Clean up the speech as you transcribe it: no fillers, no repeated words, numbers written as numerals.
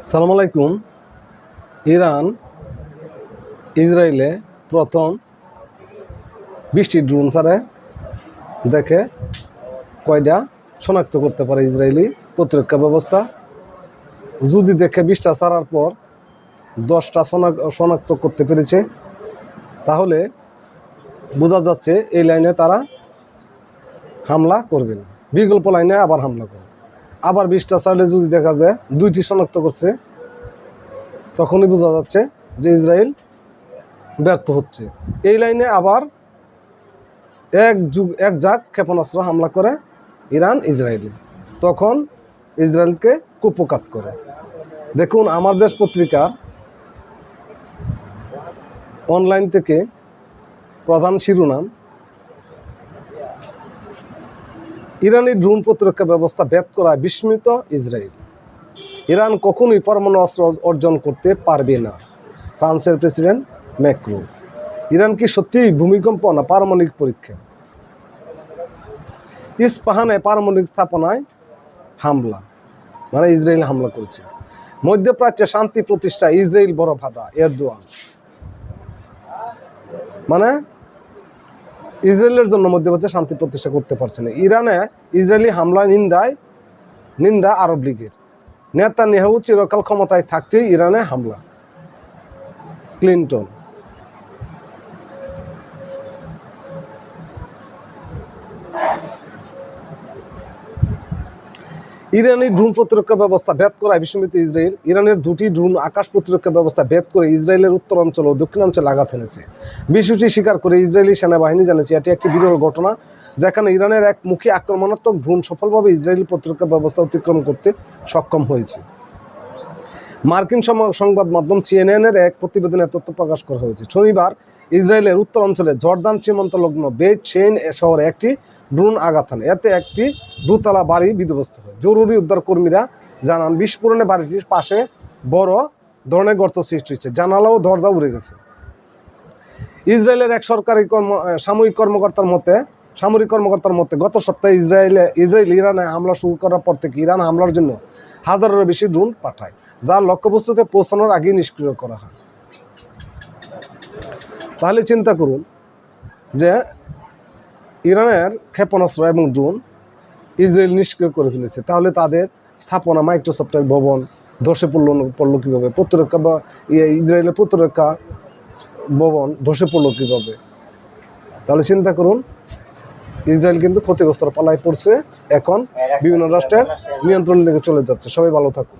সালাম আলাইকুম। ইরান ইসরায়েলে প্রথম 20টি ড্রোন ছাড়ে দেখে কয়টা শনাক্ত করতে পারে ইসরায়েলি প্রতিরক্ষা ব্যবস্থা। যদি দেখে 20টা ছাড়ার পর 10টা শনাক্ত করতে পেরেছে, তাহলে বোঝা যাচ্ছে এই লাইনে তারা হামলা করবে না, বিকল্প লাইনে আবার হামলা করবে। আবার 20টা ছাড়লে যদি দেখা যায় 2টি শনাক্ত করছে, তখনই বোঝা যাচ্ছে যে ইসরায়েল ব্যর্থ হচ্ছে। এই লাইনে আবার এক ঝাঁক ক্ষেপণাস্ত্র হামলা করে ইরান ইসরায়েলে, তখন ইসরায়েলকে কুপকাত করে। দেখুন, আমার দেশ পত্রিকার অনলাইন থেকে প্রধান শিরোনাম, ইরানি ড্রোন প্রতিরক্ষা ব্যবস্থা ভেদ করায় বিস্মিত ইসরায়েল। ইরান কখনোই পরমাণু অস্ত্র অর্জন করতে পারবে না, ফ্রান্সের প্রেসিডেন্ট ম্যাক্রো। ইরান কি সত্যিই ভূমিকম্প না পারমাণবিক পরীক্ষা? ইস্পাহানে পারমাণবিক স্থাপনায় হামলা, মানে ইসরায়েল হামলা করেছে। মধ্যপ্রাচ্যে শান্তি প্রতিষ্ঠা ইসরায়েল বড় বাধা, এরদোয়ান। মানে ইসরায়েলের জন্য মধ্যপ্রাচ্যে শান্তি প্রতিষ্ঠা করতে পারছে না। ইরানে ইসরায়েলি হামলা নিন্দা আরব লীগের। নেতানিয়াহু চিরকাল ক্ষমতায় থাকতেই ইরানে হামলা, ক্লিন্টন। ইরানি ড্রোন প্রতিরক্ষা ব্যবস্থা ভেদ করায় বিস্মিত ইসরায়েল। ইরানের 2টি ড্রোন আকাশ প্রতিরক্ষা ব্যবস্থা ভেদ করে ইসরায়েলের উত্তরাঞ্চল ও দক্ষিণাঞ্চলে আঘাত এনেছে। বিষয়টি স্বীকার করে ইসরায়েলি সেনাবাহিনী জানিয়েছে এটি একটি বিরল ঘটনা, যেখানে ইরানের একমুখী আক্রমণাত্মক ড্রোন সফলভাবে ইসরায়েলি প্রতিরক্ষা ব্যবস্থা অতিক্রম করতে সক্ষম হয়েছে। মার্কিন সংবাদ মাধ্যম CNN-এর এক প্রতিবেদনে তথ্য প্রকাশ করা হয়েছে। শনিবার ইসরায়েলের উত্তরাঞ্চলে জর্দান সীমান্তলগ্ন বেত শেইন শহরে একটি ড্রোন আঘাত হানে। এতে একটি দোতলা বাড়ি বিধ্বস্ত হয়। জরুরি উদ্ধার কর্মীরা জানান, বিস্ফোরণে বাড়িটির পাশে বড় ধরনের গর্ত সৃষ্টি হয়েছে, জানালা ও দরজা উড়ে গেছে। ইসরায়েলের এক সামরিক কর্মকর্তার মতে গত সপ্তাহে ইসরায়েল ইরানে হামলা শুরু করার পর থেকে ইরান হামলার জন্য হাজারেরও বেশি ড্রোন পাঠায়, যা লক্ষ্যবস্তুতে পৌঁছানোর আগেই নিষ্ক্রিয় করা হয়। তাহলে চিন্তা করুন যে ইরানের ক্ষেপণাস্ত্র এবং ড্রোন ইসরায়েল নিষ্ক্রিয় করে ফেলেছে, তাহলে তাদের স্থাপনা মাইক্রোসফটের ভবন ধসে পড়লো কীভাবে? প্রতিরক্ষা বা ইসরায়েলের প্রতিরক্ষা ভবন ধসে পড়লো কীভাবে? তাহলে চিন্তা করুন, ইসরায়েল কিন্তু ক্ষতিগ্রস্ত পালায় পড়ছে, এখন বিভিন্ন রাষ্ট্রের নিয়ন্ত্রণ থেকে চলে যাচ্ছে। সবাই ভালো থাকুন।